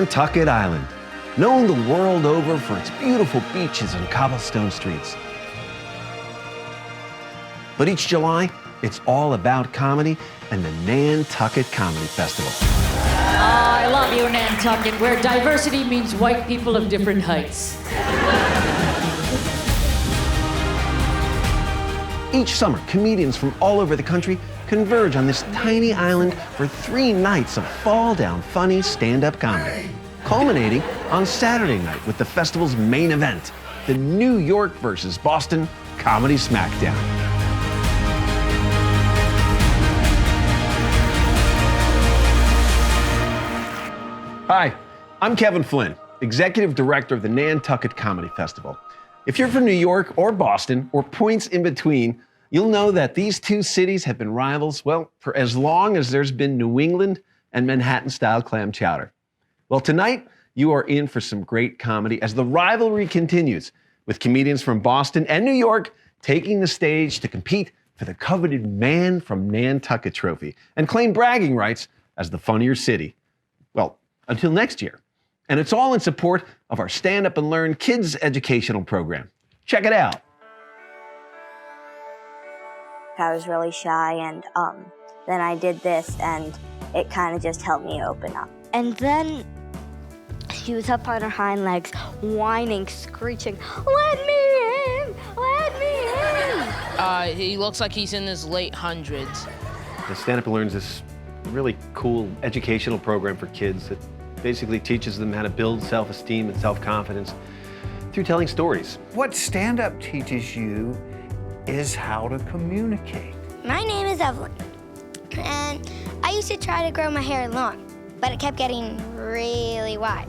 Nantucket Island, known the world over for its beautiful beaches and cobblestone streets. But each July, it's all about comedy and the Nantucket Comedy Festival. I love you, Nantucket, where diversity means white people of different heights. Each summer, comedians from all over the country converge on this tiny island for 3 nights of fall-down funny stand-up comedy, culminating on Saturday night with the festival's main event, the New York versus Boston Comedy SmACKDown. Hi, I'm Kevin Flynn, Executive Director of the Nantucket Comedy Festival. If you're from New York or Boston or points in between, you'll know that these two cities have been rivals, well, for as long as there's been New England and Manhattan-style clam chowder. Well, tonight, you are in for some great comedy as the rivalry continues, with comedians from Boston and New York taking the stage to compete for the coveted Man From Nantucket trophy and claim bragging rights as the funnier city. Well, until next year. And it's all in support of our Stand Up and Learn kids educational program. Check it out. I was really shy, and then I did this, and it kind of just helped me open up. And then she was up on her hind legs, whining, screeching, "Let me in! Let me in!" He looks like he's in his late hundreds. The Stand Up and Learn is this really cool educational program for kids that basically teaches them how to build self-esteem and self-confidence through telling stories. What stand-up teaches you is how to communicate. My name is Evelyn, and I used to try to grow my hair long, but it kept getting really wide.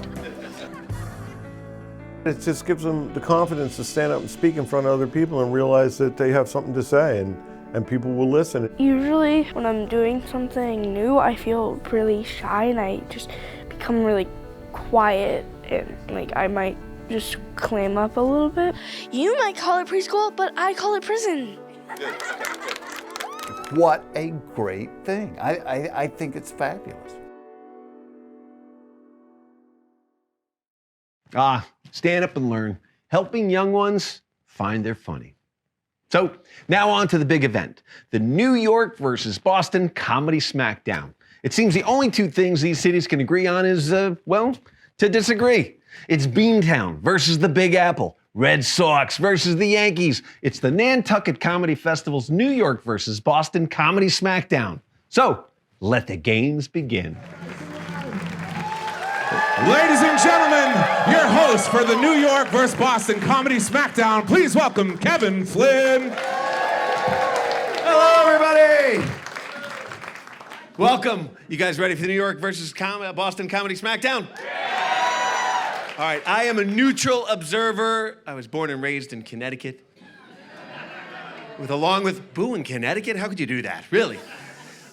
It just gives them the confidence to stand up and speak in front of other people and realize that they have something to say and people will listen. Usually when I'm doing something new, I feel really shy and I just become really quiet and I might just clam up a little bit. You might call it preschool, but I call it prison. What a great thing. I think it's fabulous. Stand Up and Learn, helping young ones find their funny. So now on to the big event, the New York versus Boston Comedy SmACKDown. It seems the only 2 things these cities can agree on is, well, to disagree. It's Beantown versus the Big Apple, Red Sox versus the Yankees. It's the Nantucket Comedy Festival's New York versus Boston Comedy SmACKDown. So let the games begin. Ladies and gentlemen, your host for the New York vs. Boston Comedy SmACKDown, please welcome Kevin Flynn. Hello, everybody. Welcome. You guys ready for the New York versus Boston Comedy SmACKDown? All right, I am a neutral observer. I was born and raised in Connecticut. Along with, boo, in Connecticut? How could you do that, really?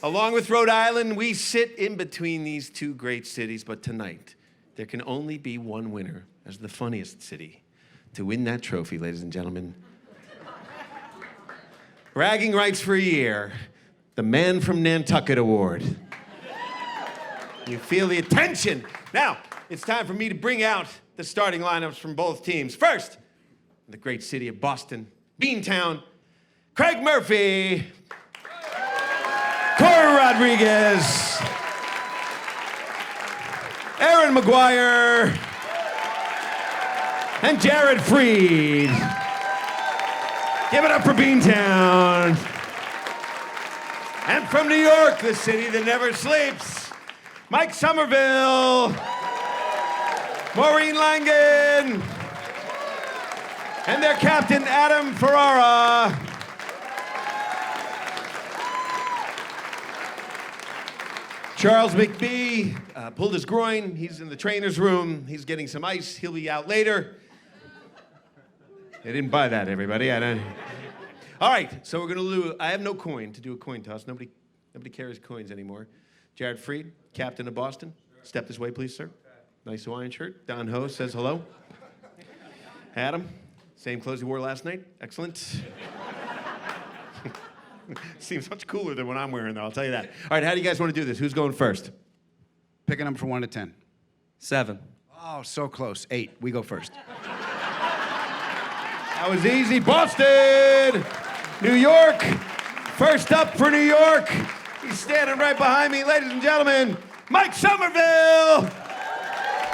Along with Rhode Island, we sit in between these 2 great cities, but tonight, there can only be one winner as the funniest city to win that trophy, ladies and gentlemen. Bragging rights for a year, the Man From Nantucket Award. You feel the attention. Now, it's time for me to bring out the starting lineups from both teams. First, the great city of Boston, Beantown, Craig Murphey, Corey Rodrigues, Erin Maguire, and Jared Freid. Give it up for Beantown. And from New York, the city that never sleeps, Mike Somerville, Maureen Langan, and their captain, Adam Ferrara. Charles McBee pulled his groin. He's in the trainer's room. He's getting some ice. He'll be out later. They didn't buy that, everybody. I don't. All right, so we're going to do, I have no coin to do a coin toss. Nobody carries coins anymore. Jared Freid, captain of Boston. Step this way, please, sir. Nice Hawaiian shirt. Don Ho says hello. Adam, same clothes you wore last night. Excellent. Seems much cooler than what I'm wearing, though, I'll tell you that. All right, how do you guys want to do this? Who's going first? Pick a number from 1 to 10. 7. Oh, so close. 8. We go first. That was easy. Boston! New York! First up for New York. He's standing right behind me, ladies and gentlemen. Mike Somerville!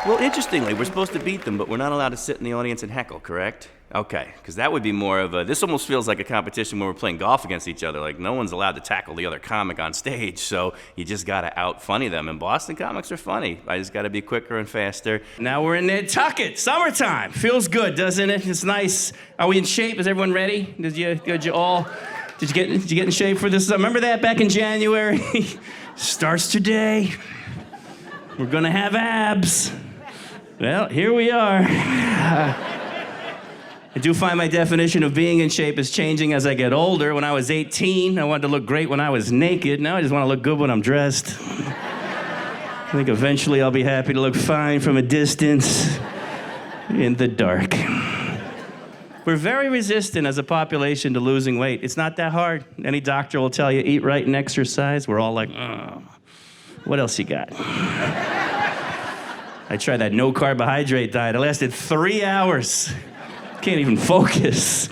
Well, interestingly, we're supposed to beat them, but we're not allowed to sit in the audience and heckle, correct? Okay, because that would be more of a, this almost feels like a competition where we're playing golf against each other. Like, no one's allowed to tackle the other comic on stage, so you just gotta out-funny them. And Boston comics are funny. I just gotta be quicker and faster. Now we're in Nantucket, summertime. Feels good, doesn't it? It's nice. Are we in shape? Is everyone ready? Did you get in shape for this? Remember that back in January? Starts today. We're gonna have abs. Well, here we are. I do find my definition of being in shape is changing as I get older. When I was 18, I wanted to look great when I was naked. Now I just want to look good when I'm dressed. I think eventually I'll be happy to look fine from a distance in the dark. We're very resistant as a population to losing weight. It's not that hard. Any doctor will tell you, eat right and exercise. We're all like, oh, what else you got? I tried that no carbohydrate diet. It lasted 3 hours. Can't even focus.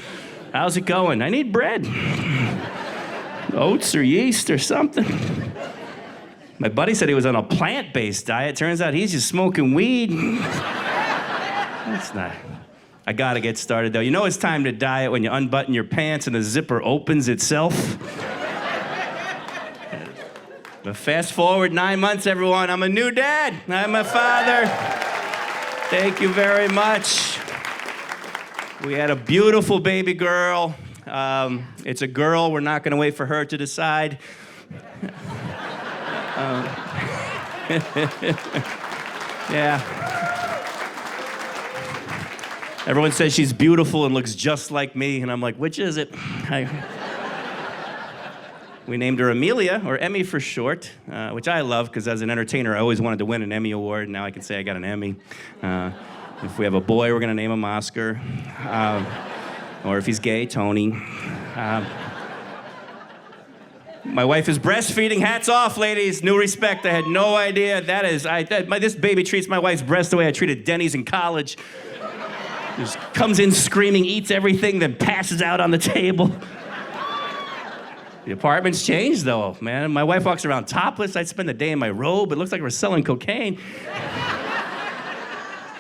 How's it going? I need bread. Oats or yeast or something. My buddy said he was on a plant-based diet. Turns out he's just smoking weed. That's not... I gotta get started though. You know it's time to diet when you unbutton your pants and the zipper opens itself? But fast forward 9 months, everyone. I'm a new dad. I'm a father. Thank you very much. We had a beautiful baby girl. It's a girl. We're not going to wait for her to decide. Yeah. Everyone says she's beautiful and looks just like me, and I'm like, which is it? We named her Amelia, or Emmy for short, which I love, because as an entertainer, I always wanted to win an Emmy Award. Now I can say I got an Emmy. If we have a boy, we're going to name him Oscar. Or if he's gay, Tony. My wife is breastfeeding. Hats off, ladies. New respect. I had no idea. This baby treats my wife's breast the way I treated Denny's in college. Just comes in screaming, eats everything, then passes out on the table. The apartment's changed, though, man. My wife walks around topless. I'd spend the day in my robe. It looks like we're selling cocaine.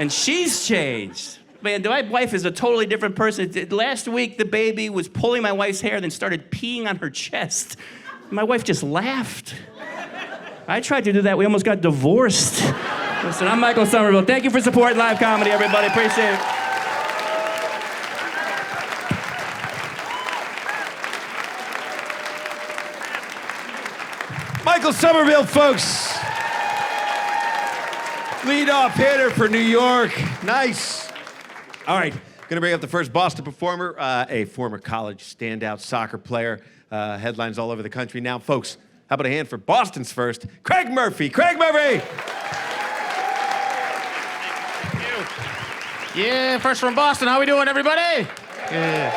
And she's changed. Man, my wife is a totally different person. Last week, the baby was pulling my wife's hair, then started peeing on her chest. My wife just laughed. I tried to do that. We almost got divorced. Listen, I'm Michael Somerville. Thank you for supporting live comedy, everybody. Appreciate it. Michael Somerville, folks. Lead-off hitter for New York. Nice. All right, gonna bring up the first Boston performer, a former college standout soccer player, headlines all over the country now. Folks, how about a hand for Boston's first, Craig Murphey. Craig Murphey! Thank you. Yeah, first from Boston. How we doing, everybody? Yeah.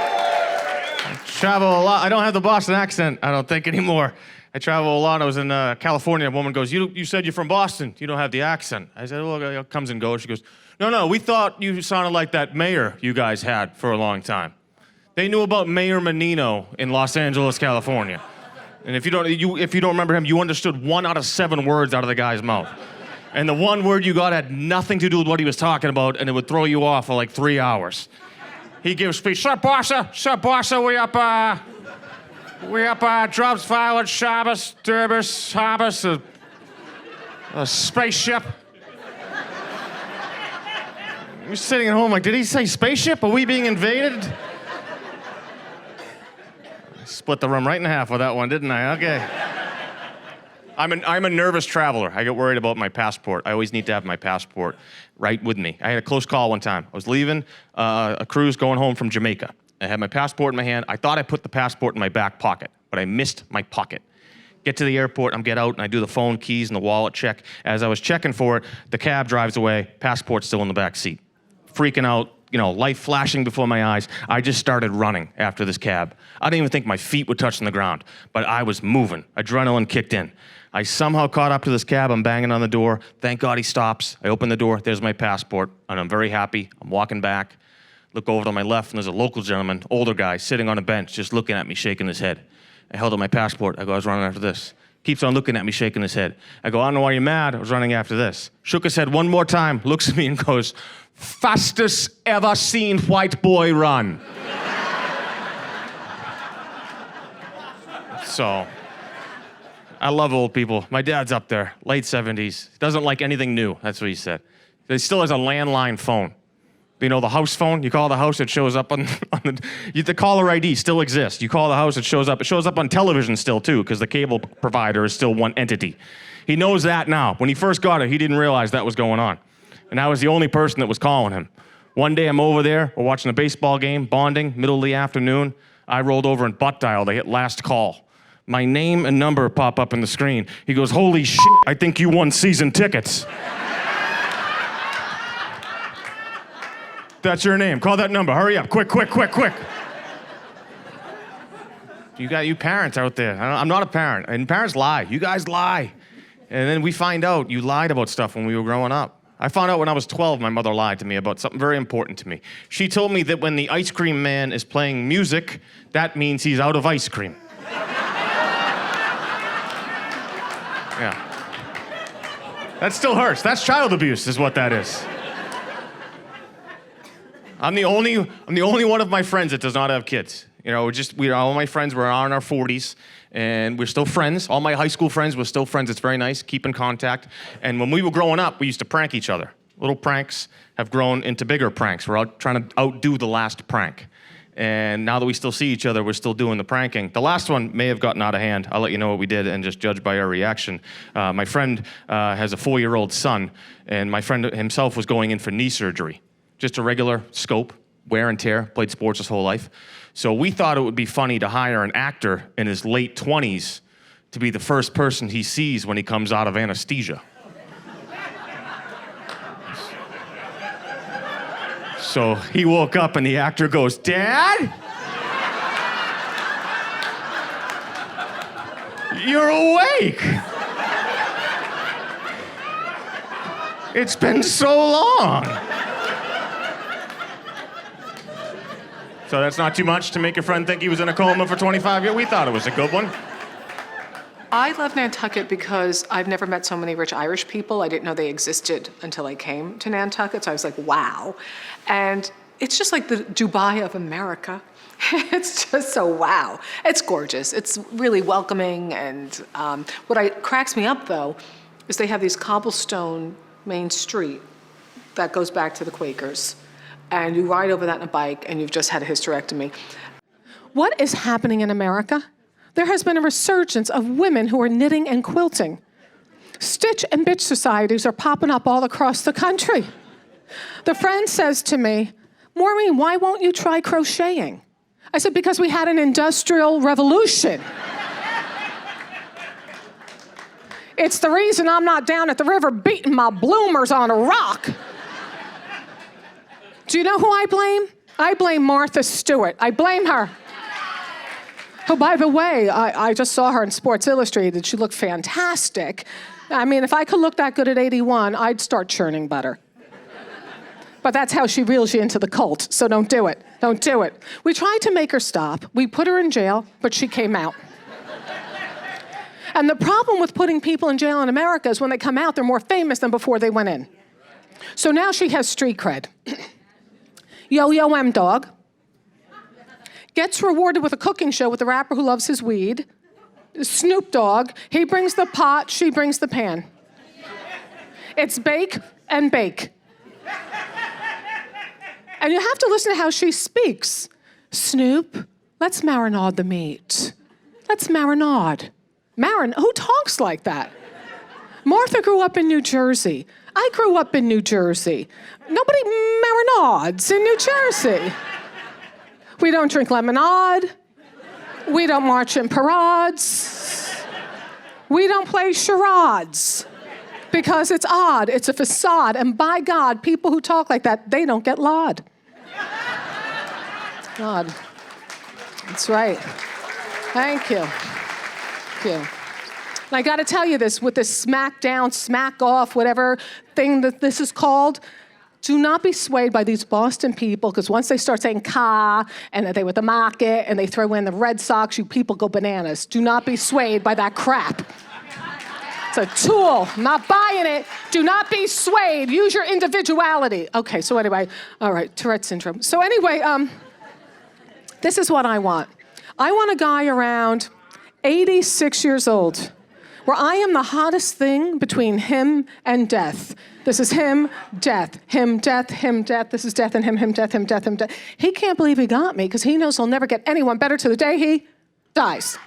I travel a lot. I don't have the Boston accent, I don't think, anymore. I travel a lot. I was in California. A woman goes, you said you're from Boston. You don't have the accent. I said, well, it comes and goes. She goes, no, we thought you sounded like that mayor you guys had for a long time. They knew about Mayor Menino in Los Angeles, California. And if you don't remember him, you understood 1 out of 7 words out of the guy's mouth. And the one word you got had nothing to do with what he was talking about, and it would throw you off for like 3 hours. He gives speech, Sir Bossa, we up, drops, violence, Shabbos, Derbis, Habas, a spaceship. You're sitting at home like, did he say spaceship? Are we being invaded? I split the room right in half with that one, didn't I? Okay. I'm a nervous traveler. I get worried about my passport. I always need to have my passport right with me. I had a close call one time. I was leaving a cruise going home from Jamaica. I had my passport in my hand. I thought I put the passport in my back pocket, but I missed my pocket. Get to the airport, get out, and I do the phone, keys, and the wallet check. As I was checking for it, the cab drives away, passport's still in the back seat. Freaking out, light flashing before my eyes. I just started running after this cab. I didn't even think my feet were touching the ground, but I was moving. Adrenaline kicked in. I somehow caught up to this cab. I'm banging on the door. Thank God he stops. I open the door. There's my passport, and I'm very happy. I'm walking back. Look over to my left, and there's a local gentleman, older guy, sitting on a bench, just looking at me, shaking his head. I held up my passport. I go, I was running after this. Keeps on looking at me, shaking his head. I go, I don't know why you're mad. I was running after this. Shook his head one more time, looks at me and goes, fastest ever seen white boy run. So, I love old people. My dad's up there, late 70s. Doesn't like anything new, that's what he said. He still has a landline phone. You know, the house phone, you call the house, it shows up on the caller ID still exists. You call the house, it shows up. It shows up on television still, too, because the cable provider is still one entity. He knows that now. When he first got it, he didn't realize that was going on. And I was the only person that was calling him. One day I'm over there, we're watching a baseball game, bonding, middle of the afternoon. I rolled over and butt dialed. I hit last call. My name and number pop up on the screen. He goes, holy shit, I think you won season tickets. That's your name. Call that number. Hurry up. Quick, quick, quick, quick. You parents out there. I'm not a parent. And parents lie. You guys lie. And then we find out you lied about stuff when we were growing up. I found out when I was 12, my mother lied to me about something very important to me. She told me that when the ice cream man is playing music, that means he's out of ice cream. Yeah. That still hurts. That's child abuse is what that is. I'm the only one of my friends that does not have kids. You know, all my friends were in our 40s, and we're still friends. All my high school friends were still friends. It's very nice, keep in contact. And when we were growing up, we used to prank each other. Little pranks have grown into bigger pranks. We're out trying to outdo the last prank. And now that we still see each other, we're still doing the pranking. The last one may have gotten out of hand. I'll let you know what we did and just judge by our reaction. My friend has a 4-year-old son, and my friend himself was going in for knee surgery. Just a regular scope, wear and tear, played sports his whole life. So we thought it would be funny to hire an actor in his late 20s to be the first person he sees when he comes out of anesthesia. So he woke up and the actor goes, Dad? You're awake. It's been so long. So that's not too much to make your friend think he was in a coma for 25 years? We thought it was a good one. I love Nantucket because I've never met so many rich Irish people. I didn't know they existed until I came to Nantucket, so I was like, wow. And it's just like the Dubai of America. It's just so wow. It's gorgeous. It's really welcoming. And what cracks me up, though, is they have these cobblestone main street that goes back to the Quakers. And you ride over that on a bike, and you've just had a hysterectomy. What is happening in America? There has been a resurgence of women who are knitting and quilting. Stitch and bitch societies are popping up all across the country. The friend says to me, Maureen, why won't you try crocheting? I said, because we had an industrial revolution. It's the reason I'm not down at the river beating my bloomers on a rock. Do you know who I blame? I blame Martha Stewart. I blame her. Oh, by the way, I just saw her in Sports Illustrated. She looked fantastic. I mean, if I could look that good at 81, I'd start churning butter. But that's how she reels you into the cult, so don't do it. Don't do it. We tried to make her stop. We put her in jail, but she came out. And the problem with putting people in jail in America is when they come out, they're more famous than before they went in. So now she has street cred. Yo-Yo M-Dog gets rewarded with a cooking show with a rapper who loves his weed. Snoop Dogg, he brings the pot, she brings the pan. It's bake and bake. And you have to listen to how she speaks. Snoop, let's marinade the meat. Let's marinade. Who talks like that? Martha grew up in New Jersey. I grew up in New Jersey. Nobody marinades in New Jersey. We don't drink lemonade. We don't march in parades. We don't play charades because it's odd. It's a facade. And by God, people who talk like that, they don't get laud. God. That's right. Thank you. Thank you. And I gotta tell you this, with this smack down, smack off, whatever thing that this is called, do not be swayed by these Boston people, because once they start saying "ka" and they with the market and they throw in the Red Sox, you people go bananas. Do not be swayed by that crap. It's a tool. I'm not buying it. Do not be swayed. Use your individuality. Okay, so anyway, all right, Tourette syndrome. So anyway, this is what I want. I want a guy around 86 years old, where I am the hottest thing between him and death. This is him, death, him, death, him, death. This is death and him, death, him, death, him, death. He can't believe he got me because he knows he'll never get anyone better to the day he dies.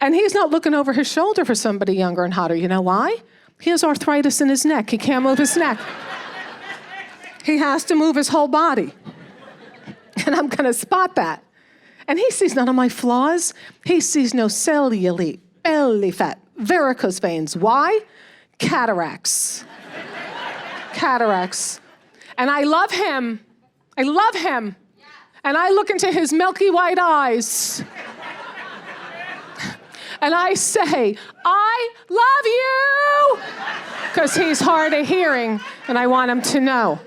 And he's not looking over his shoulder for somebody younger and hotter. You know why? He has arthritis in his neck. He can't move his neck. He has to move his whole body. And I'm gonna spot that. And he sees none of my flaws. He sees no cellulite, belly fat, varicose veins. Why? Cataracts. Cataracts. And I love him. I love him. And I look into his milky white eyes. And I say, I love you! Because he's hard of hearing, and I want him to know.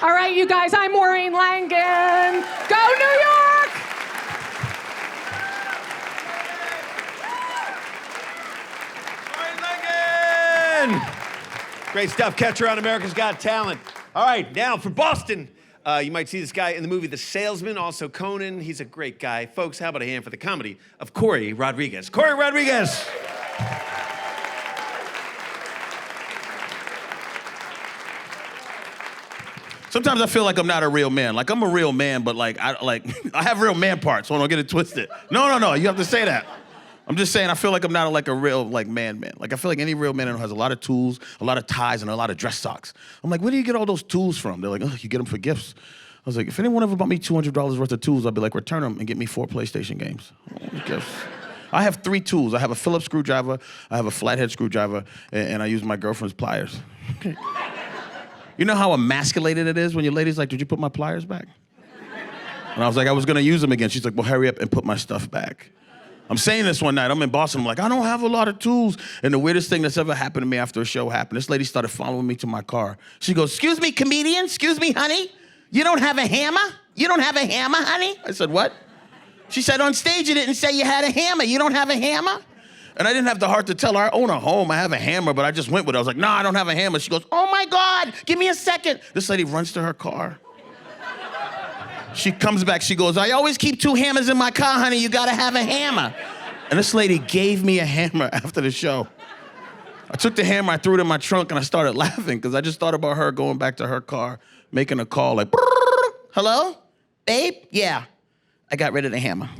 All right, you guys, I'm Maureen Langan. Go New York! Great stuff. Catch her on America's Got Talent. All right, now for Boston. You might see this guy in the movie The Salesman, also Conan. He's a great guy. Folks, how about a hand for the comedy of Corey Rodrigues. Corey Rodrigues. Sometimes I feel like I'm not a real man. Like I'm a real man, but I have real man parts, so don't get it twisted. No, you have to say that. I'm just saying I feel like I'm not a real man. Like I feel like any real man has a lot of tools, a lot of ties, and a lot of dress socks. I'm like, where do you get all those tools from? They're like, oh, you get them for gifts. I was like, if anyone ever bought me $200 worth of tools, I'd be like, return them and get me 4 PlayStation games. Gifts. I have 3 tools. I have a Phillips screwdriver, I have a flathead screwdriver, and I use my girlfriend's pliers. You know how emasculated it is when your lady's like, did you put my pliers back? And I was like, I was gonna use them again. She's like, well, hurry up and put my stuff back. I'm saying this one night, I'm in Boston, I'm like, I don't have a lot of tools. And the weirdest thing that's ever happened to me after a show happened, this lady started following me to my car. She goes, excuse me, comedian, excuse me, honey, you don't have a hammer? You don't have a hammer, honey? I said, what? She said, on stage you didn't say you had a hammer. You don't have a hammer? And I didn't have the heart to tell her, I own a home, I have a hammer, but I just went with it. I was like, no, I don't have a hammer. She goes, oh my God, give me a second. This lady runs to her car. She comes back, she goes, I always keep 2 hammers in my car, honey, you gotta have a hammer. And this lady gave me a hammer after the show. I took the hammer, I threw it in my trunk, and I started laughing, because I just thought about her going back to her car, making a call like, hello? Babe? Yeah, I got rid of the hammer.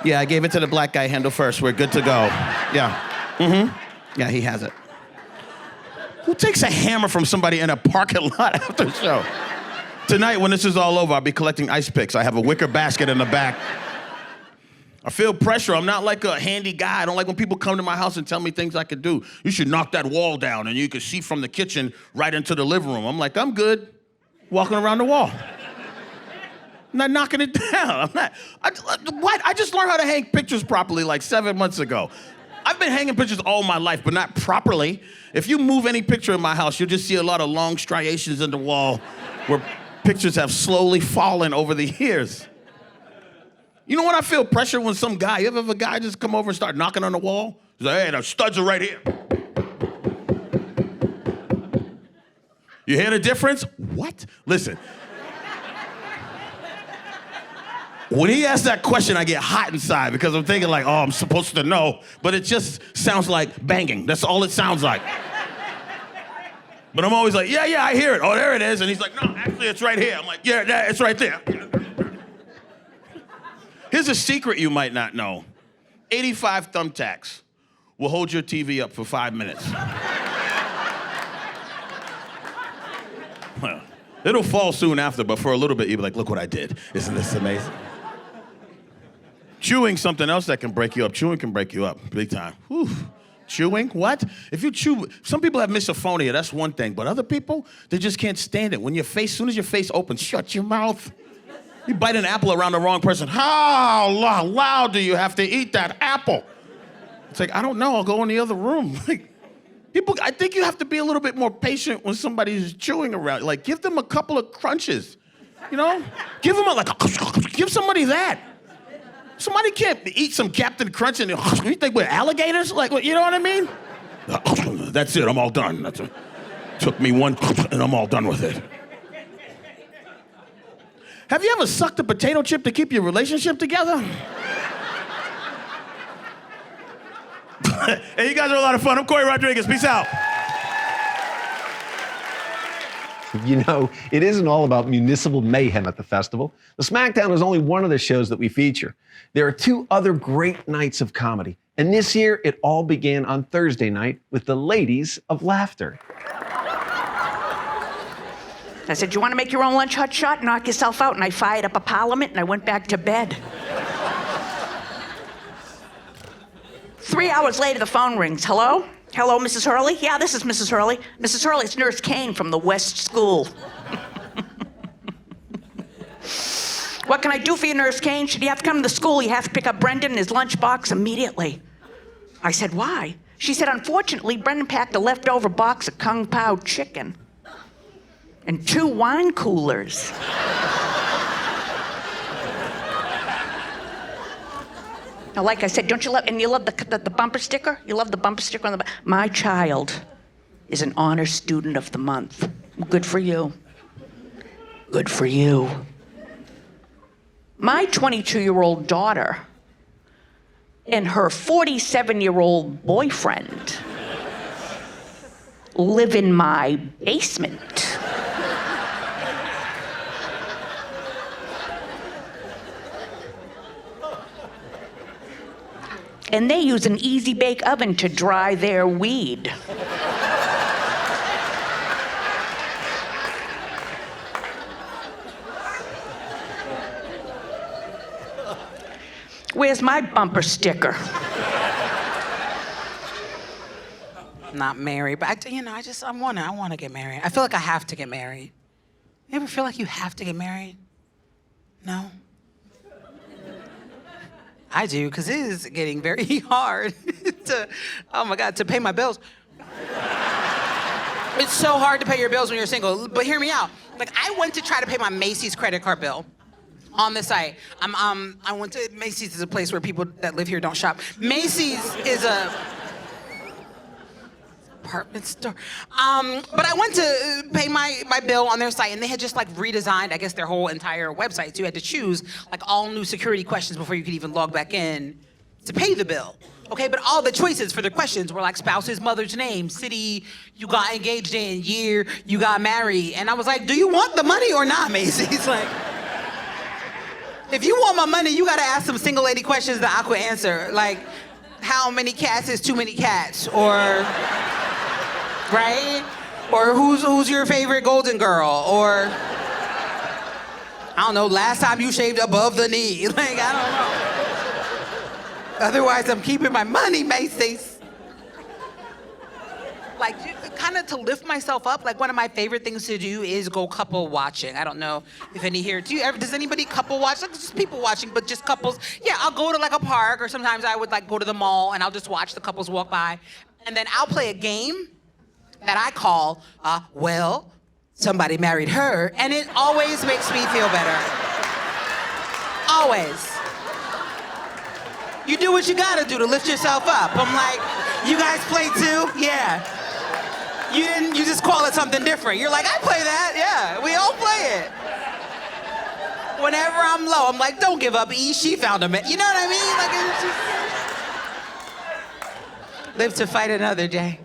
Yeah, I gave it to the black guy handle first, we're good to go. Yeah, yeah, he has it. Who takes a hammer from somebody in a parking lot after the show? Tonight, when this is all over, I'll be collecting ice picks. I have a wicker basket in the back. I feel pressure. I'm not like a handy guy. I don't like when people come to my house and tell me things I could do. You should knock that wall down and you can see from the kitchen right into the living room. I'm like, I'm good walking around the wall. I'm not knocking it down. I'm not. What? I just learned how to hang pictures properly like 7 months ago. I've been hanging pictures all my life, but not properly. If you move any picture in my house, you'll just see a lot of long striations in the wall where pictures have slowly fallen over the years. You know when I feel pressure when some guy, you ever have a guy just come over and start knocking on the wall? He's like, hey, the studs are right here. You hear the difference? What? Listen. When he asks that question, I get hot inside because I'm thinking like, oh, I'm supposed to know, but it just sounds like banging. That's all it sounds like. But I'm always like, yeah, I hear it. Oh, there it is. And he's like, no, actually, it's right here. I'm like, yeah, it's right there. Here's a secret you might not know. 85 thumbtacks will hold your TV up for 5 minutes. Well, it'll fall soon after, but for a little bit, you'll be like, look what I did. Isn't this amazing? Chewing, something else that can break you up. Chewing can break you up big time. Whew. Chewing? What? If you chew, some people have misophonia, that's one thing, but other people, they just can't stand it. When your face, as soon as your face opens, shut your mouth. You bite an apple around the wrong person. How loud do you have to eat that apple? It's like, I don't know, I'll go in the other room. Like, people, I think you have to be a little bit more patient when somebody's chewing around. Like, give them a couple of crunches, you know? Give them give somebody that. Somebody can't eat some Captain Crunch and you think we're alligators? Like, you know what I mean? That's it, I'm all done. Took me one and I'm all done with it. Have you ever sucked a potato chip to keep your relationship together? Hey, you guys are a lot of fun. I'm Corey Rodrigues. Peace out. You know, it isn't all about municipal mayhem at the festival. The SmackDown is only one of the shows that we feature. There are 2 other great nights of comedy, and this year it all began on Thursday night with the Ladies of Laughter. I said, you want to make your own lunch, hot shot? Knock yourself out. And I fired up a parliament and I went back to bed. 3 hours later, the phone rings. Hello? Hello, Mrs. Hurley? Yeah, this is Mrs. Hurley. Mrs. Hurley, it's Nurse Kane from the West School. What can I do for you, Nurse Kane? Should you have to come to the school, you have to pick up Brendan and his lunchbox immediately. I said, why? She said, unfortunately, Brendan packed a leftover box of Kung Pao chicken and 2 wine coolers. Now, like I said, don't you love, and you love the bumper sticker? You love the bumper sticker on the back? My child is an honor student of the month. Good for you. Good for you. My 22-year-old daughter and her 47-year-old boyfriend live in my basement. And they use an easy bake oven to dry their weed. Where's my bumper sticker? Not married, but I want to get married. I feel like I have to get married. You ever feel like you have to get married? No? I do, because it is getting very hard to pay my bills. It's so hard to pay your bills when you're single, but hear me out. Like, I went to try to pay my Macy's credit card bill on the site. I went to, Macy's is a place where people that live here don't shop. Macy's is a department store. But I went to pay my bill on their site, and they had just like redesigned, I guess, their whole entire website. So you had to choose like all new security questions before you could even log back in to pay the bill. Okay, but all the choices for the questions were like spouse's mother's name, city you got engaged in, year you got married. And I was like, do you want the money or not, Macy's? Like, if you want my money, you gotta ask some single lady questions that I could answer. Like, how many cats is too many cats? Or, right? Or who's your favorite Golden Girl? Or, I don't know, last time you shaved above the knee. Like, I don't know. Otherwise, I'm keeping my money, Macy's. Like, kind of to lift myself up, like one of my favorite things to do is go couple watching. I don't know if any here, does anybody couple watch? Like, just people watching, but just couples. Yeah, I'll go to like a park, or sometimes I would like go to the mall and I'll just watch the couples walk by. And then I'll play a game that I call, well, somebody married her, and it always makes me feel better. Always. You do what you gotta do to lift yourself up. I'm like, you guys play too? Yeah. You just call it something different. You're like, I play that, yeah, we all play it. Whenever I'm low, I'm like, don't give up, E, she found a man. You know what I mean? Like, it's just... live to fight another day.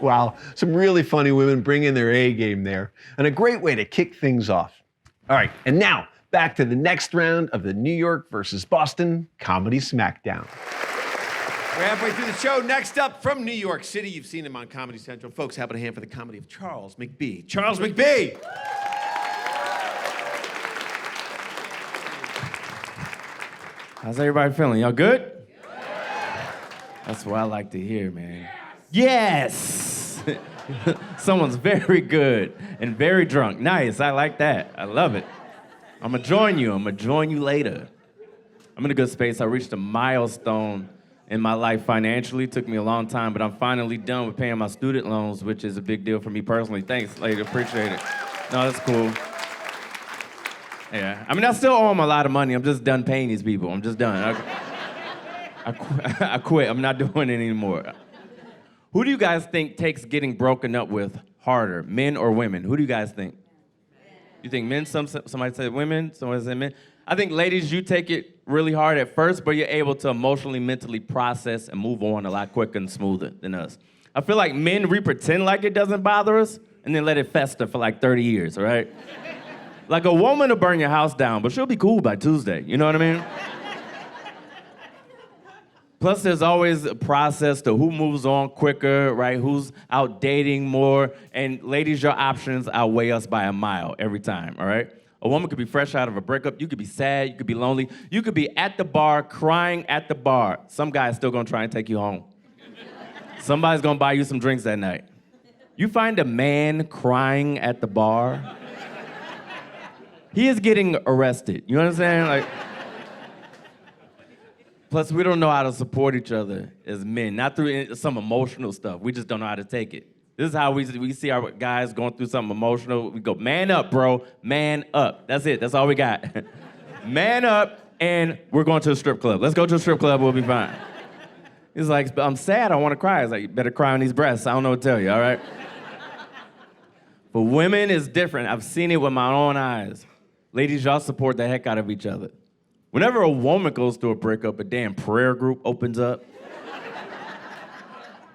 Wow, some really funny women bringing their A game there, and a great way to kick things off. All right, and now, back to the next round of the New York versus Boston Comedy SmackDown. We're halfway through the show. Next up from New York City, you've seen him on Comedy Central. Folks, how about a hand for the comedy of Charles McBee? Charles McBee! How's everybody feeling? Y'all good? That's what I like to hear, man. Yes! Someone's very good and very drunk. Nice, I like that. I love it. I'm gonna join you. I'm gonna join you later. I'm in a good space. I reached a milestone in my life financially. It took me a long time, but I'm finally done with paying my student loans, which is a big deal for me personally. Thanks, lady, appreciate it. No, that's cool. Yeah, I mean, I still owe them a lot of money. I'm just done paying these people. I'm just done. I quit. I'm not doing it anymore. Who do you guys think takes getting broken up with harder, men or women? Who do you guys think? You think men? Somebody said women, somebody said men. I think ladies, you take it really hard at first, but you're able to emotionally, mentally process and move on a lot quicker and smoother than us. I feel like men, we pretend like it doesn't bother us and then let it fester for like 30 years, all right? Like a woman will burn your house down, but she'll be cool by Tuesday, you know what I mean? Plus, there's always a process to who moves on quicker, right? Who's out dating more. And ladies, your options outweigh us by a mile every time, all right? A woman could be fresh out of a breakup. You could be sad. You could be lonely. You could be at the bar, crying at the bar. Some guy's still gonna try and take you home. Somebody's gonna buy you some drinks that night. You find a man crying at the bar, he is getting arrested. You know what I'm saying? Like, plus, we don't know how to support each other as men, not through some emotional stuff. We just don't know how to take it. This is how we see our guys going through something emotional. We go, man up, bro, man up. That's it, that's all we got. Man up, and we're going to a strip club. Let's go to a strip club, we'll be fine. He's like, I'm sad, I want to cry. He's like, you better cry on these breasts. I don't know what to tell you, all right? For women, it's different. I've seen it with my own eyes. Ladies, y'all support the heck out of each other. Whenever a woman goes through a breakup, a damn prayer group opens up.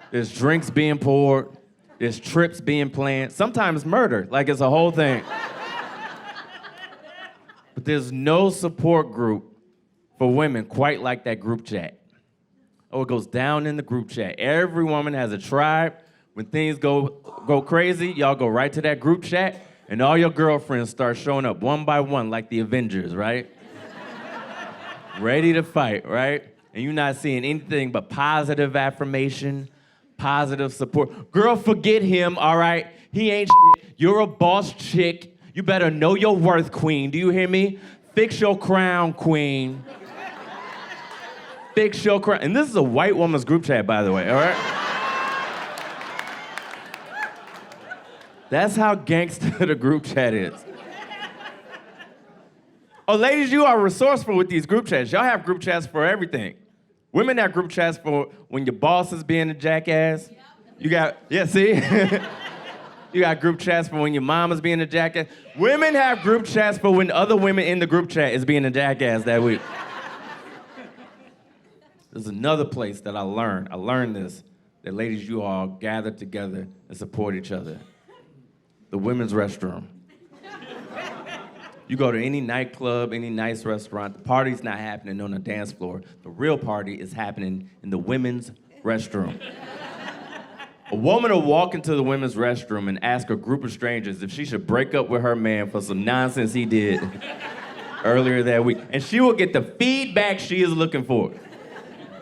There's drinks being poured. There's trips being planned. Sometimes murder, like it's a whole thing. But there's no support group for women quite like that group chat. Oh, it goes down in the group chat. Every woman has a tribe. When things go crazy, y'all go right to that group chat, and all your girlfriends start showing up one by one like the Avengers, right? Ready to fight, right? And you're not seeing anything but positive affirmation, positive support. Girl, forget him, all right? He ain't shit. You're a boss chick. You better know your worth, queen. Do you hear me? Fix your crown, queen. Fix your crown. And this is a white woman's group chat, by the way, all right? That's how gangster the group chat is. Oh, ladies, you are resourceful with these group chats. Y'all have group chats for everything. Women have group chats for when your boss is being a jackass. You got, yeah, see? You got group chats for when your mom is being a jackass. Women have group chats for when other women in the group chat is being a jackass that week. There's another place that I learned this, that ladies, you all gather together and support each other. The women's restroom. You go to any nightclub, any nice restaurant, the party's not happening on the dance floor. The real party is happening in the women's restroom. A woman will walk into the women's restroom and ask a group of strangers if she should break up with her man for some nonsense he did earlier that week. And she will get the feedback she is looking for.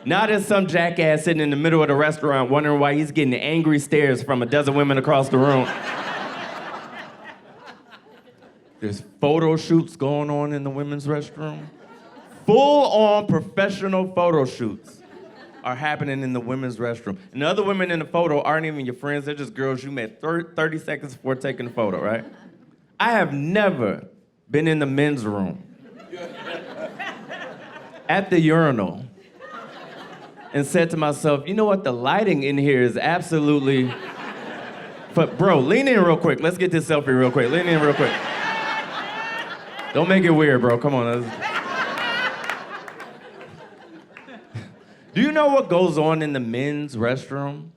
Not as some jackass sitting in the middle of the restaurant wondering why he's getting angry stares from a dozen women across the room. There's photo shoots going on in the women's restroom. Full-on professional photo shoots are happening in the women's restroom. And the other women in the photo aren't even your friends, they're just girls you met 30 seconds before taking the photo, right? I have never been in the men's room at the urinal and said to myself, you know what, the lighting in here is absolutely... But bro, lean in real quick. Let's get this selfie real quick. Lean in real quick. Don't make it weird, bro. Come on. Do you know what goes on in the men's restroom?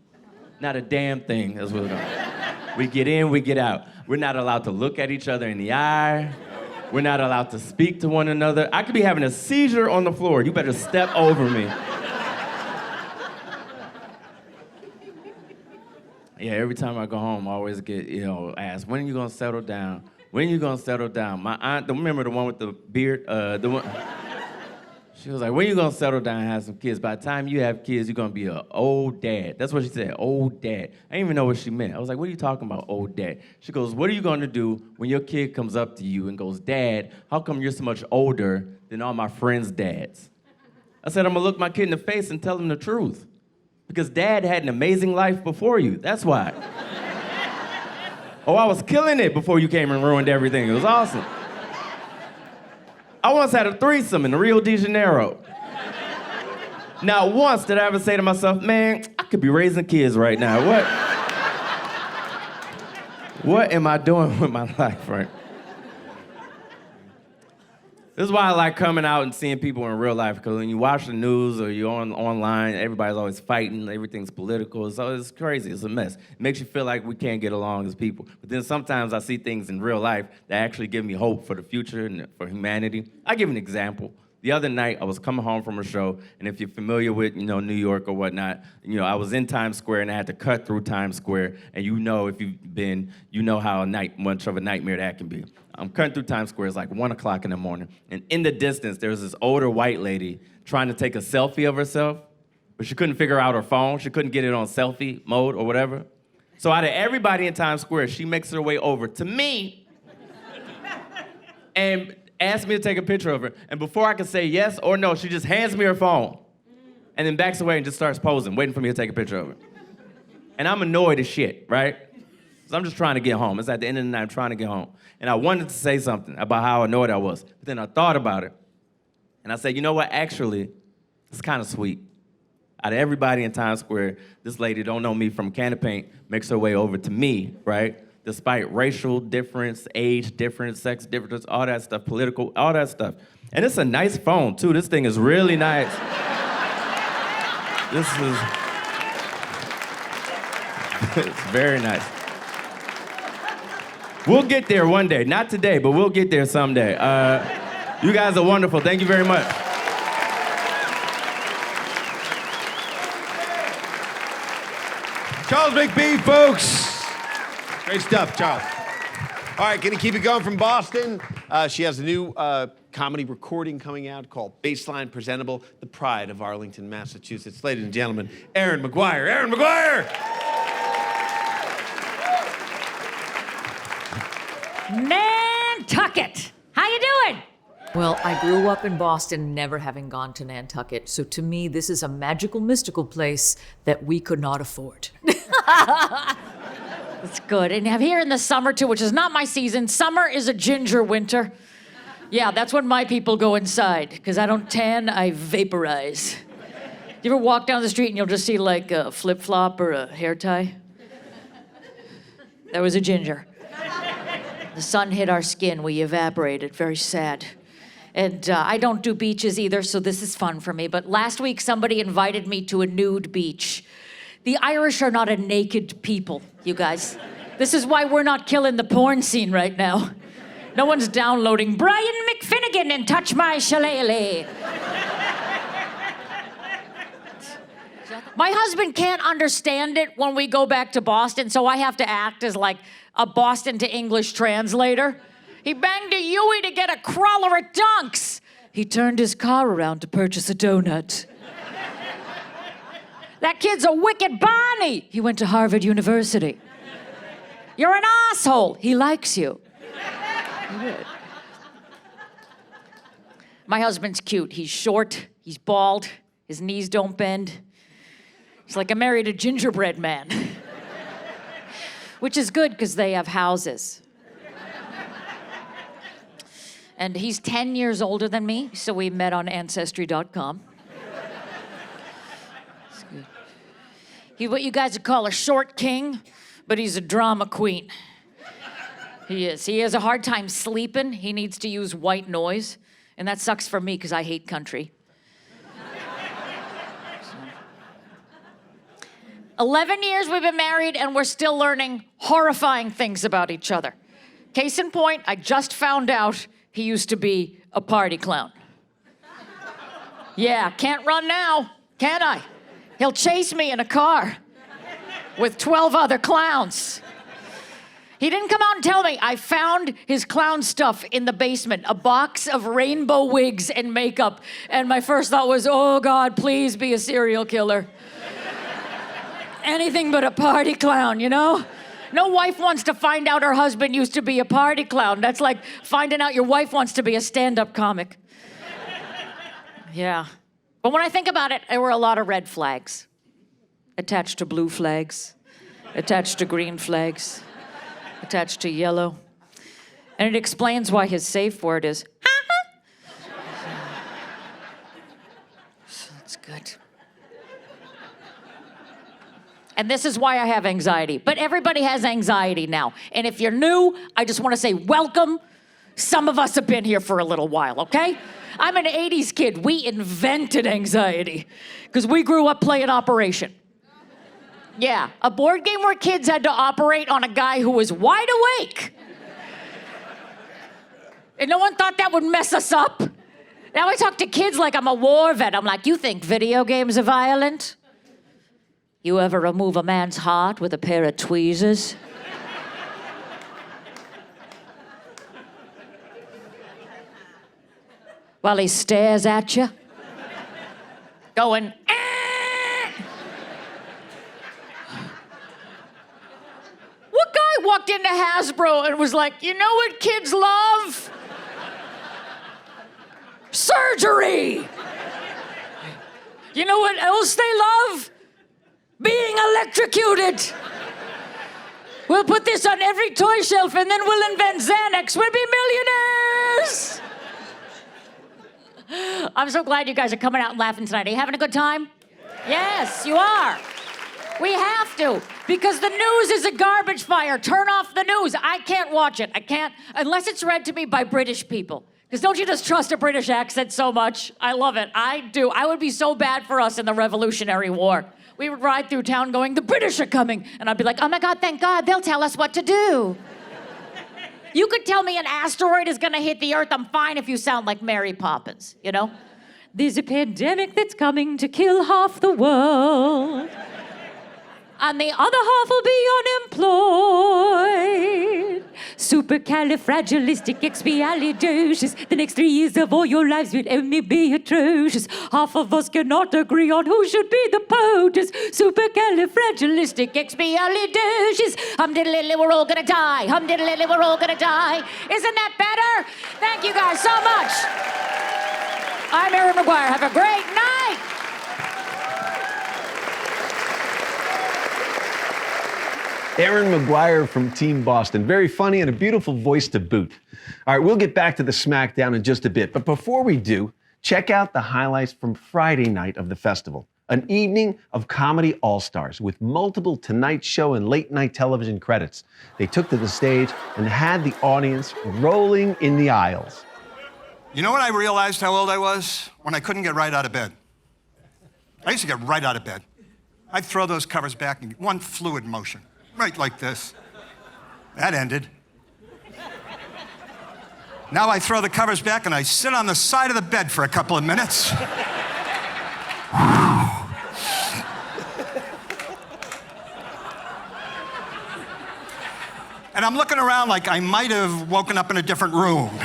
Not a damn thing. That's what's going on. We get in, we get out. We're not allowed to look at each other in the eye. We're not allowed to speak to one another. I could be having a seizure on the floor. You better step over me. Yeah, every time I go home, I always get, asked, when are you gonna settle down? When are you gonna settle down? My aunt, remember the one with the beard? She was like, when you gonna settle down and have some kids? By the time you have kids, you're gonna be an old dad. That's what she said, old dad. I didn't even know what she meant. I was like, what are you talking about, old dad? She goes, what are you gonna do when your kid comes up to you and goes, Dad, how come you're so much older than all my friends' dads? I said, I'm gonna look my kid in the face and tell him the truth. Because Dad had an amazing life before you, that's why. Oh, I was killing it before you came and ruined everything. It was awesome. I once had a threesome in Rio de Janeiro. Not once did I ever say to myself, man, I could be raising kids right now. What am I doing with my life, right? This is why I like coming out and seeing people in real life, because when you watch the news or you're online, everybody's always fighting, everything's political, so it's crazy, it's a mess. It makes you feel like we can't get along as people. But then sometimes I see things in real life that actually give me hope for the future and for humanity. I'll give an example. The other night, I was coming home from a show, and if you're familiar with, New York or whatnot, I was in Times Square, and I had to cut through Times Square, and if you've been, how much of a nightmare that can be. I'm cutting through Times Square, it's like 1 o'clock in the morning, and in the distance, there was this older white lady trying to take a selfie of herself, but she couldn't figure out her phone, she couldn't get it on selfie mode or whatever. So out of everybody in Times Square, she makes her way over to me, and asked me to take a picture of her, and before I could say yes or no, she just hands me her phone, and then backs away and just starts posing, waiting for me to take a picture of her. And I'm annoyed as shit, right? So I'm just trying to get home. It's at the end of the night, I'm trying to get home. And I wanted to say something about how annoyed I was, but then I thought about it, and I said, you know what, actually, it's kind of sweet. Out of everybody in Times Square, this lady don't know me from a can of paint, makes her way over to me, right? Despite racial difference, age difference, sex difference, all that stuff, political, all that stuff. And it's a nice phone, too. This thing is really nice. It's very nice. We'll get there one day. Not today, but we'll get there someday. You guys are wonderful. Thank you very much. Charles McBee, folks. Great stuff, Charles. All right, gonna keep it going from Boston. She has a new comedy recording coming out called Baseline Presentable, the pride of Arlington, Massachusetts. Ladies and gentlemen, Erin Maguire. Erin Maguire! Nantucket! How you doing? Well, I grew up in Boston, never having gone to Nantucket. So to me, this is a magical, mystical place that we could not afford. It's good. And I'm here in the summer, too, which is not my season. Summer is a ginger winter. Yeah, that's when my people go inside, because I don't tan, I vaporize. You ever walk down the street and you'll just see, like, a flip-flop or a hair tie? That was a ginger. The sun hit our skin, we evaporated, very sad. And I don't do beaches either, so this is fun for me. But last week, somebody invited me to a nude beach. The Irish are not a naked people, you guys. This is why we're not killing the porn scene right now. No one's downloading Brian McFinnigan and Touch My Shillelagh. My husband can't understand it when we go back to Boston, so I have to act as like a Boston to English translator. He banged a Yui to get a crawler at Dunks. He turned his car around to purchase a donut. That kid's a wicked Barney. He went to Harvard University. You're an asshole. He likes you. My husband's cute. He's short, he's bald, his knees don't bend. It's like I married a gingerbread man. Which is good, because they have houses. And he's 10 years older than me, so we met on Ancestry.com. He's what you guys would call a short king, but he's a drama queen. He is. He has a hard time sleeping. He needs to use white noise, and that sucks for me, because I hate country. 11 years we've been married, and we're still learning horrifying things about each other. Case in point, I just found out he used to be a party clown. Yeah, can't run now, can I? He'll chase me in a car with 12 other clowns. He didn't come out and tell me. I found his clown stuff in the basement, a box of rainbow wigs and makeup. And my first thought was, oh God, please be a serial killer. Anything but a party clown, you know? No wife wants to find out her husband used to be a party clown. That's like finding out your wife wants to be a stand-up comic. Yeah. But when I think about it, there were a lot of red flags attached to blue flags, attached to green flags, attached to yellow. And it explains why his safe word is, so that's good. And this is why I have anxiety. But everybody has anxiety now. And if you're new, I just want to say welcome. Some of us have been here for a little while, okay? I'm an 80s kid. We invented anxiety because we grew up playing Operation. Yeah, a board game where kids had to operate on a guy who was wide awake. And no one thought that would mess us up. Now I talk to kids like I'm a war vet. I'm like, you think video games are violent? You ever remove a man's heart with a pair of tweezers? While he stares at you? Going, What guy walked into Hasbro and was like, you know what kids love? Surgery! You know what else they love? Being electrocuted. We'll put this on every toy shelf and then we'll invent Xanax. We'll be millionaires. I'm so glad you guys are coming out and laughing tonight. Are you having a good time? Yes, you are. We have to, because the news is a garbage fire. Turn off the news. I can't watch it. I can't, unless it's read to me by British people. Because don't you just trust a British accent so much? I love it. I do. I would be so bad for us in the Revolutionary War. We would ride through town going, the British are coming. And I'd be like, oh my God, thank God, they'll tell us what to do. You could tell me an asteroid is gonna hit the Earth, I'm fine if you sound like Mary Poppins, you know? There's a pandemic that's coming to kill half the world. And the other half will be unemployed. Supercalifragilisticexpialidocious. The next 3 years of all your lives will only be atrocious. Half of us cannot agree on who should be the POTUS. Supercalifragilisticexpialidocious. Hum-diddle-diddle, we're all gonna die. Hum-diddle-diddle, we're all gonna die. Isn't that better? Thank you guys so much. I'm Erin Maguire. Have a great night. Erin Maguire from Team Boston. Very funny and a beautiful voice to boot. All right, we'll get back to the SmackDown in just a bit. But before we do, check out the highlights from Friday night of the festival. An evening of comedy all-stars with multiple Tonight Show and late night television credits. They took to the stage and had the audience rolling in the aisles. You know when I realized how old I was? When I couldn't get right out of bed. I used to get right out of bed. I'd throw those covers back in one fluid motion. Right like this. That ended. Now I throw the covers back and I sit on the side of the bed for a couple of minutes. And I'm looking around like I might have woken up in a different room.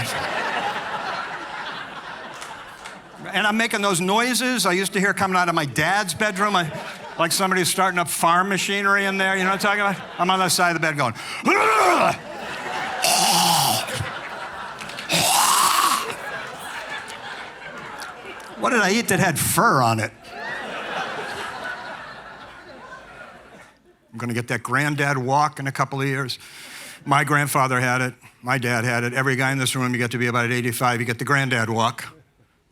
And I'm making those noises I used to hear coming out of my dad's bedroom. Like somebody's starting up farm machinery in there, you know what I'm talking about? I'm on the side of the bed going, what did I eat that had fur on it? I'm gonna get that granddad walk in a couple of years. My grandfather had it, my dad had it. Every guy in this room, you get to be about 85, you get the granddad walk.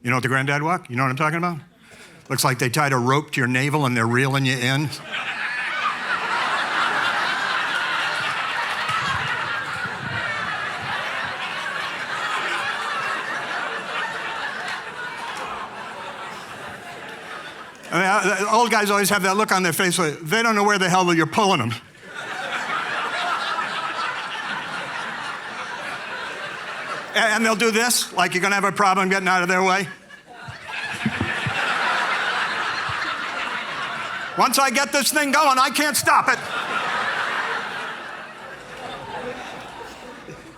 You know what the granddad walk? You know what I'm talking about? Looks like they tied a rope to your navel and they're reeling you in. I mean, old guys always have that look on their face like they don't know where the hell you're pulling them. And they'll do this, like you're gonna have a problem getting out of their way. Once I get this thing going, I can't stop it.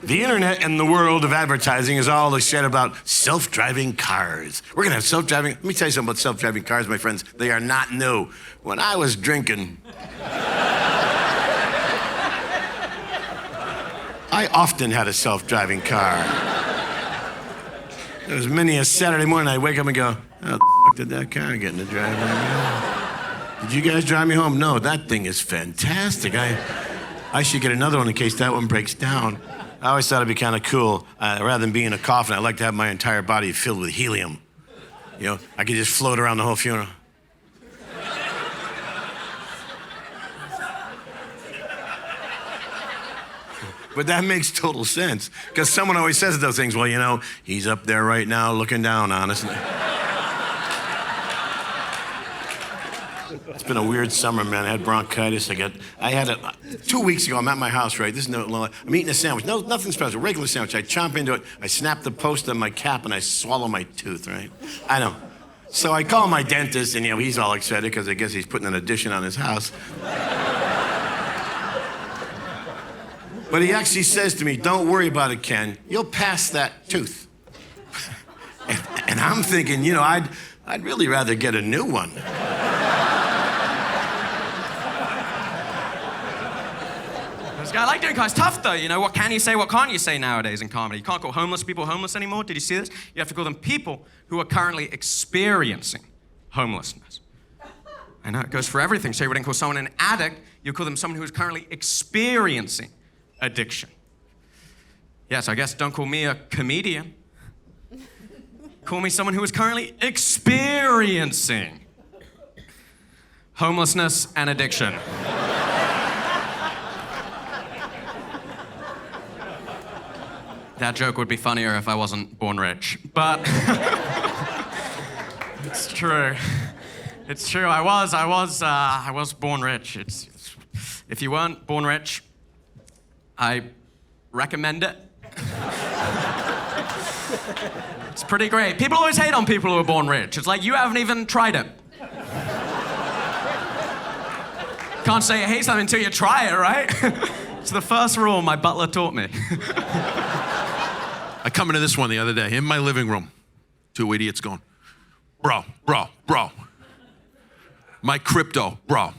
The internet and the world of advertising is all this shit about self-driving cars. We're gonna have self-driving. Let me tell you something about self-driving cars, my friends. They are not new. When I was drinking, I often had a self-driving car. There was many a Saturday morning I'd wake up and go, how the fuck did that car get in the driveway? Did you guys drive me home? No, that thing is fantastic. I should get another one in case that one breaks down. I always thought it'd be kind of cool. Rather than being in a coffin, I'd like to have my entire body filled with helium. You know, I could just float around the whole funeral. But that makes total sense, because someone always says those things. Well, you know, he's up there right now looking down on us. It's been a weird summer, man. I had bronchitis. 2 weeks ago, I'm at my house, right? I'm eating a sandwich. No, nothing special, regular sandwich. I chomp into it. I snap the post on my cap, and I swallow my tooth, right? I know. So I call my dentist, and, you know, he's all excited, because I guess he's putting an addition on his house. But he actually says to me, don't worry about it, Ken. You'll pass that tooth. and I'm thinking, you know, I'd really rather get a new one. I like doing comedy. It's tough, though. You know, what can you say, what can't you say nowadays in comedy? You can't call homeless people homeless anymore. Did you see this? You have to call them people who are currently experiencing homelessness. I know, it goes for everything. So you wouldn't call someone an addict. You call them someone who is currently experiencing addiction. Yes, I guess don't call me a comedian. Call me someone who is currently experiencing homelessness and addiction. That joke would be funnier if I wasn't born rich, but it's true. It's true. I was born rich. If you weren't born rich, I recommend it. It's pretty great. People always hate on people who are born rich. It's like, you haven't even tried it. Can't say you hate something until you try it, right? It's the first rule my butler taught me. I come into this one the other day, in my living room. 2 idiots going, bro. My crypto, bro.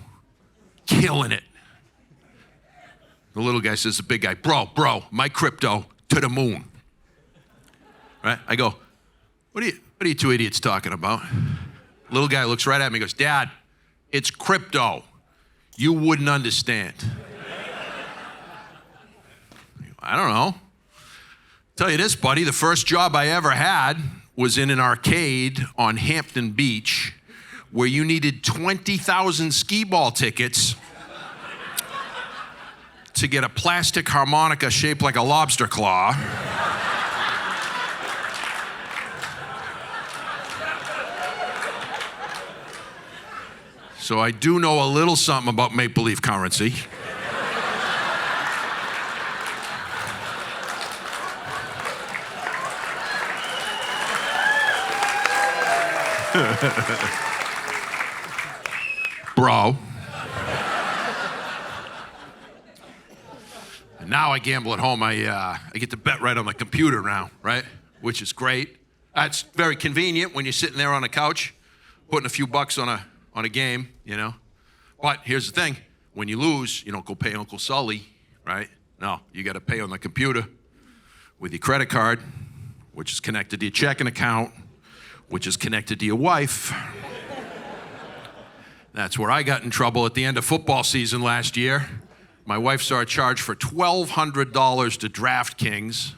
Killing it. The little guy says to the big guy, bro, my crypto to the moon. Right? I go, what are you two idiots talking about? Little guy looks right at me and goes, Dad, it's crypto. You wouldn't understand. I don't know. Tell you this, buddy, the first job I ever had was in an arcade on Hampton Beach where you needed 20,000 skee ball tickets to get a plastic harmonica shaped like a lobster claw. So I do know a little something about make-believe currency. Bro. And now I gamble at home. I get to bet right on the computer now, right? Which is great. That's very convenient when you're sitting there on the couch, putting a few bucks on a game, you know? But here's the thing. When you lose, you don't go pay Uncle Sully, right? No, you got to pay on the computer with your credit card, which is connected to your checking account, which is connected to your wife. That's where I got in trouble at the end of football season last year. My wife saw a charge for $1,200 to DraftKings.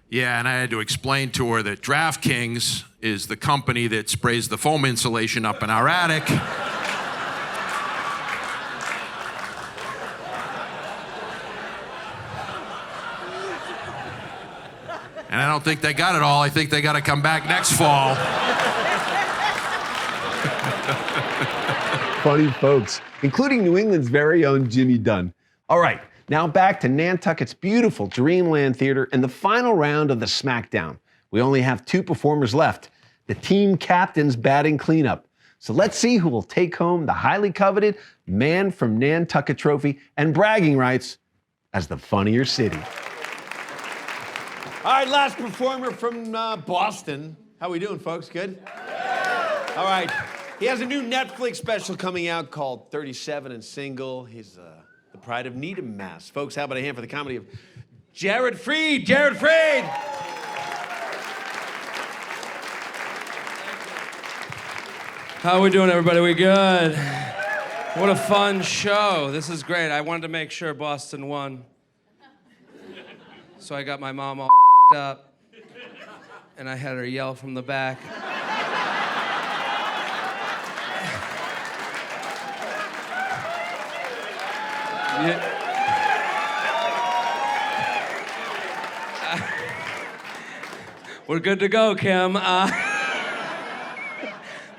Yeah, and I had to explain to her that DraftKings is the company that sprays the foam insulation up in our attic. And I don't think they got it all. I think they got to come back next fall. Funny folks, including New England's very own Jimmy Dunn. All right, now back to Nantucket's beautiful Dreamland Theater and the final round of the SmackDown. We only have 2 performers left, the team captain's batting cleanup. So let's see who will take home the highly coveted Man from Nantucket trophy and bragging rights as the funnier city. All right, last performer from Boston. How we doing, folks? Good? All right. He has a new Netflix special coming out called 37 and Single. He's the pride of Needham, Mass. Folks, how about a hand for the comedy of Jared Freid? Jared Freid! How we doing, everybody? We good? What a fun show. This is great. I wanted to make sure Boston won. So I got my mom all f***ed up, and I had her yell from the back. We're good to go, Kim. The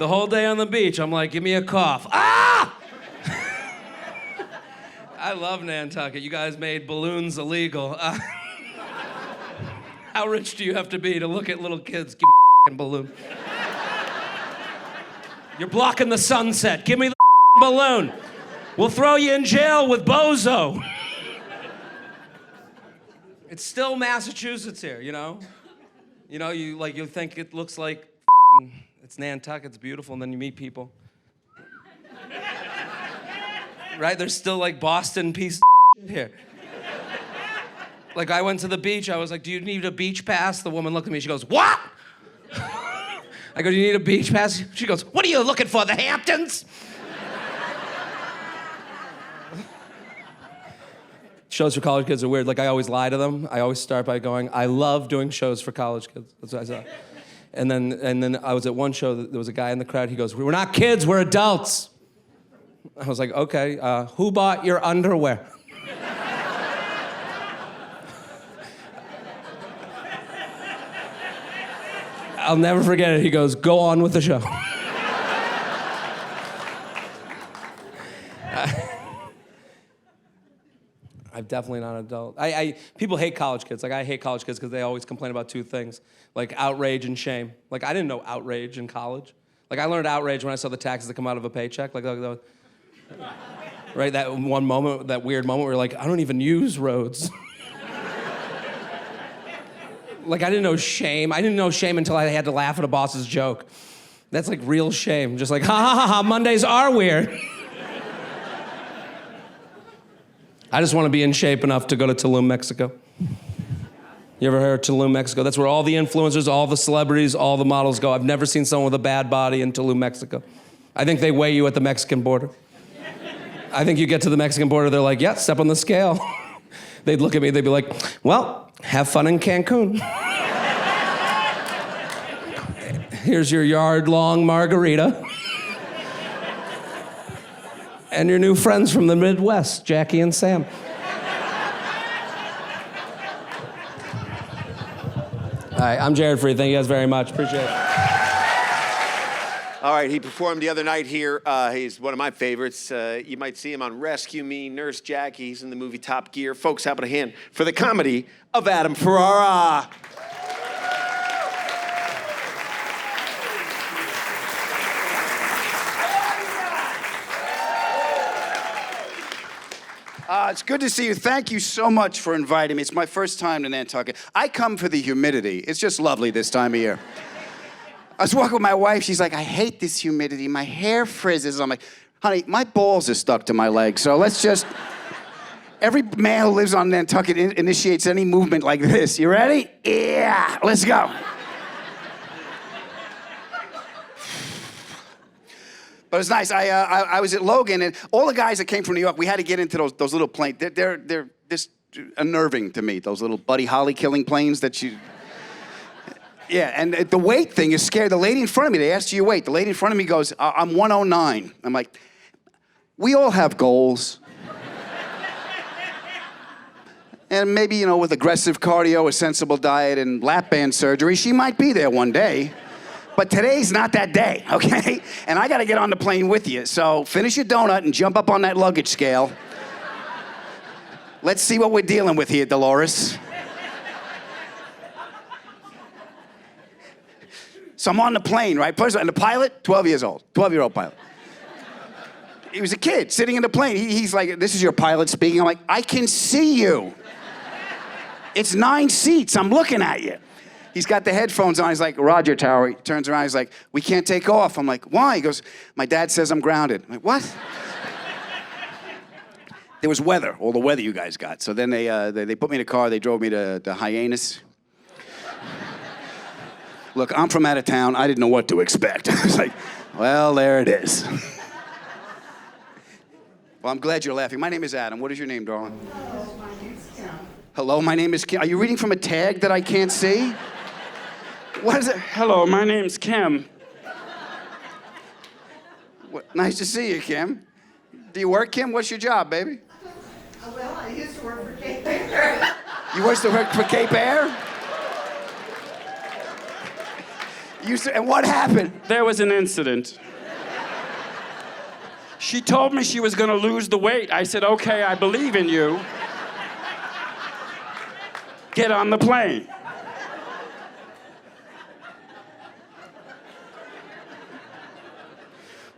whole day on the beach, I'm like, give me a cough. Ah! I love Nantucket. You guys made balloons illegal. How rich do you have to be to look at little kids? Give me a f***ing balloon. You're blocking the sunset. Give me the f***ing balloon. We'll throw you in jail with Bozo. It's still Massachusetts here, you know? You know, you think it looks like it's Nantucket, it's beautiful, and then you meet people. Right? There's still like Boston piece of here. Like I went to the beach, I was like, do you need a beach pass? The woman looked at me, she goes, what? I go, do you need a beach pass? She goes, what are you looking for, the Hamptons? Shows for college kids are weird. Like I always lie to them. I always start by going, I love doing shows for college kids. That's what I said. And then I was at one show, there was a guy in the crowd, he goes, we're not kids, we're adults. I was like, okay, who bought your underwear? I'll never forget it. He goes, go on with the show. I'm definitely not an adult. People hate college kids. Like, I hate college kids because they always complain about two things, like outrage and shame. Like, I didn't know outrage in college. Like, I learned outrage when I saw the taxes that come out of a paycheck. Like right, that one moment, that weird moment where you're like, I don't even use roads. Like, I didn't know shame. I didn't know shame until I had to laugh at a boss's joke. That's like real shame. Just like, ha ha ha ha, Mondays are weird. I just want to be in shape enough to go to Tulum, Mexico. You ever heard of Tulum, Mexico? That's where all the influencers, all the celebrities, all the models go. I've never seen someone with a bad body in Tulum, Mexico. I think they weigh you at the Mexican border. I think you get to the Mexican border, they're like, yeah, step on the scale. They'd look at me, they'd be like, well, have fun in Cancun. Here's your yard-long margarita. And your new friends from the Midwest, Jackie and Sam. All right, I'm Jared Freid. Thank you guys very much. Appreciate it. All right, he performed the other night here. He's one of my favorites. You might see him on Rescue Me, Nurse Jackie. He's in the movie Top Gear. Folks, how about a hand for the comedy of Adam Ferrara. It's good to see you. Thank you so much for inviting me. It's my first time to Nantucket. I come for the humidity. It's just lovely this time of year. I was walking with my wife. She's like, I hate this humidity. My hair frizzes. I'm like, honey, my balls are stuck to my legs. So let's just... Every man who lives on Nantucket initiates any movement like this. You ready? Yeah, let's go. But it's nice. I was at Logan, and all the guys that came from New York, we had to get into those little planes. They're just unnerving to me, those little Buddy Holly killing planes that you... Yeah, and the weight thing is scary. The lady in front of me, they asked you your weight. The lady in front of me goes, I'm 109. I'm like, we all have goals. And maybe, you know, with aggressive cardio, a sensible diet, and lap band surgery, she might be there one day. But today's not that day, okay? And I gotta get on the plane with you. So finish your donut and jump up on that luggage scale. Let's see what we're dealing with here, Dolores. So I'm on the plane, right? And the pilot, 12 years old, 12-year-old pilot. He was a kid sitting in the plane. He's like, this is your pilot speaking. I'm like, I can see you. It's 9 seats. I'm looking at you. He's got the headphones on. He's like, Roger Tower. He turns around. He's like, we can't take off. I'm like, why? He goes, my dad says I'm grounded. I'm like, what? There was weather, all the weather you guys got. So then they put me in a car. They drove me to Hyannis. Look, I'm from out of town. I didn't know what to expect. I was like, well, there it is. Well, I'm glad you're laughing. My name is Adam. What is your name, darling? Hello, my name's Kim. Hello, my name is Kim. Are you reading from a tag that I can't see? What is it? Hello, my name's Kim. What, nice to see you, Kim. Do you work, Kim? What's your job, baby? Well, I used to work for Cape Air. You used to work for Cape Air? And what happened? There was an incident. She told me she was gonna lose the weight. I said, okay, I believe in you. Get on the plane.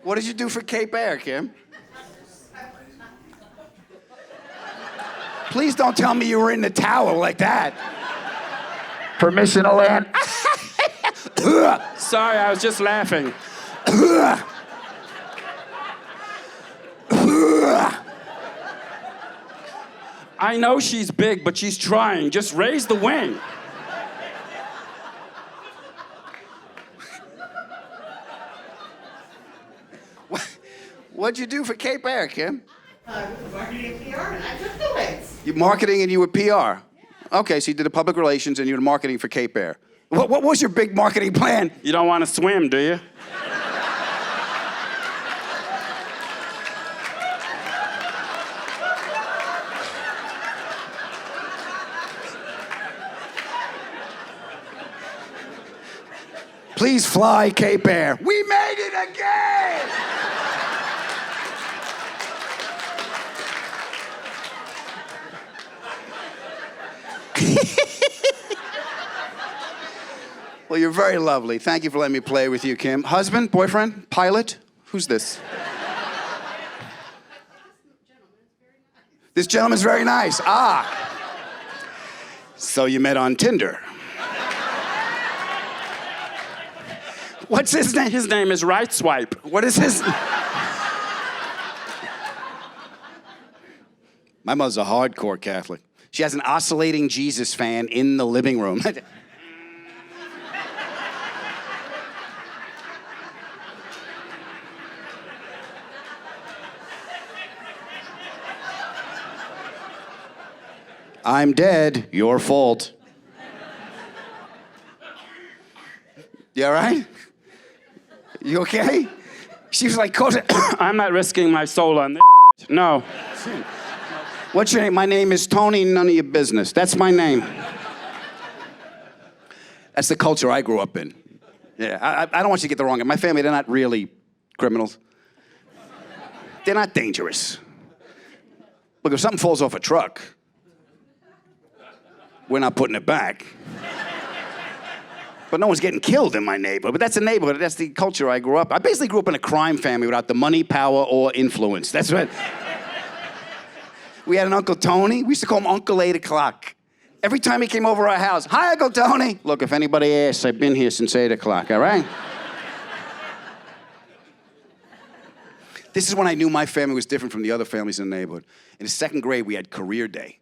What did you do for Cape Air, Kim? Please don't tell me you were in the tower like that. Permission to land. Sorry, I was just laughing. I know she's big, but she's trying. Just raise the wing. What'd you do for Cape Air, Kim? I was marketing and PR, and I took the weights. You marketing and you were PR. Okay, so you did the public relations and you were marketing for Cape Air. What was your big marketing plan? You don't want to swim, do you? Please fly, Cape Air. We made it again! Well, you're very lovely. Thank you for letting me play with you, Kim. Husband, boyfriend, pilot? Who's this? This gentleman's very nice. Ah. So you met on Tinder. What's his name? His name is Right Swipe. What is his? My mother's a hardcore Catholic. She has an oscillating Jesus fan in the living room. I'm dead. Your fault. You all right? You okay? She was like, I'm not risking my soul on this. No. What's your name? My name is Tony, none of your business. That's my name. That's the culture I grew up in. Yeah, I don't want you to get the wrong. My family, they're not really criminals. They're not dangerous. Look, if something falls off a truck, we're not putting it back. But no one's getting killed in my neighborhood. But that's the neighborhood. That's the culture I grew up. I basically grew up in a crime family without the money, power, or influence. That's what. We had an Uncle Tony. We used to call him Uncle 8 o'clock. Every time he came over our house, hi, Uncle Tony. Look, if anybody asks, I've been here since 8 o'clock, all right? This is when I knew my family was different from the other families in the neighborhood. In the 2nd grade, we had career day.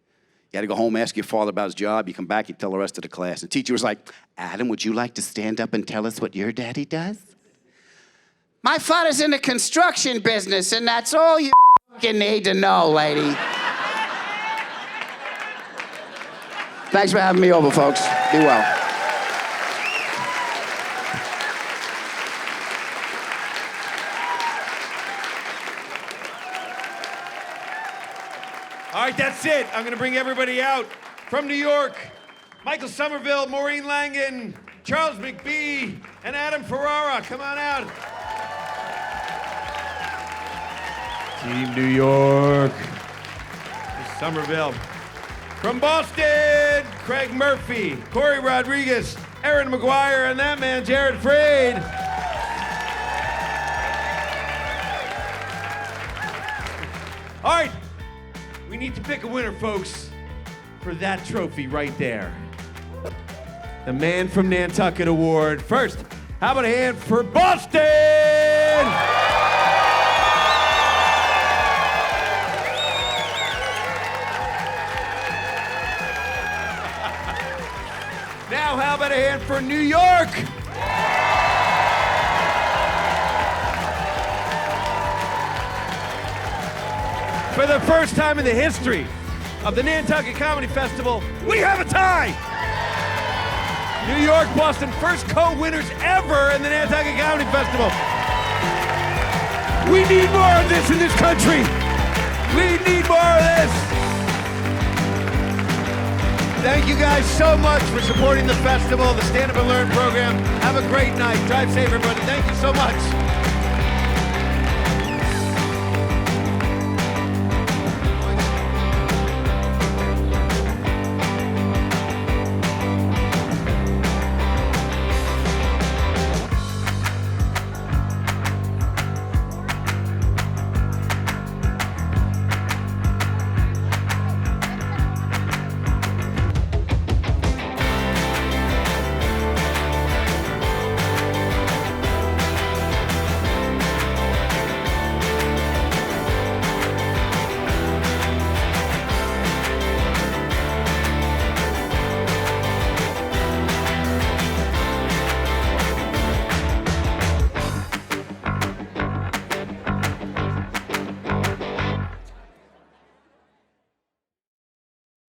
You had to go home, ask your father about his job. You come back, you tell the rest of the class. The teacher was like, Adam, would you like to stand up and tell us what your daddy does? My father's in the construction business, and that's all you need to know, lady. Thanks for having me over, folks. Be well. All right, that's it. I'm going to bring everybody out from New York. Michael Somerville, Maureen Langan, Charles McBee, and Adam Ferrara. Come on out. Team New York. Somerville. From Boston, Craig Murphey, Corey Rodrigues, Erin Maguire, and that man, Jared Freid. All right. We need to pick a winner, folks. for that trophy right there. The Man from Nantucket Award. First, how about a hand for Boston? Now, how about a hand for New York? For the first time in the history of the Nantucket Comedy Festival, we have a tie! New York, Boston, first co-winners ever in the Nantucket Comedy Festival. We need more of this in this country. We need more of this. Thank you guys so much for supporting the festival, the Stand Up and Learn program. Have a great night. Drive safe, everybody. Thank you so much.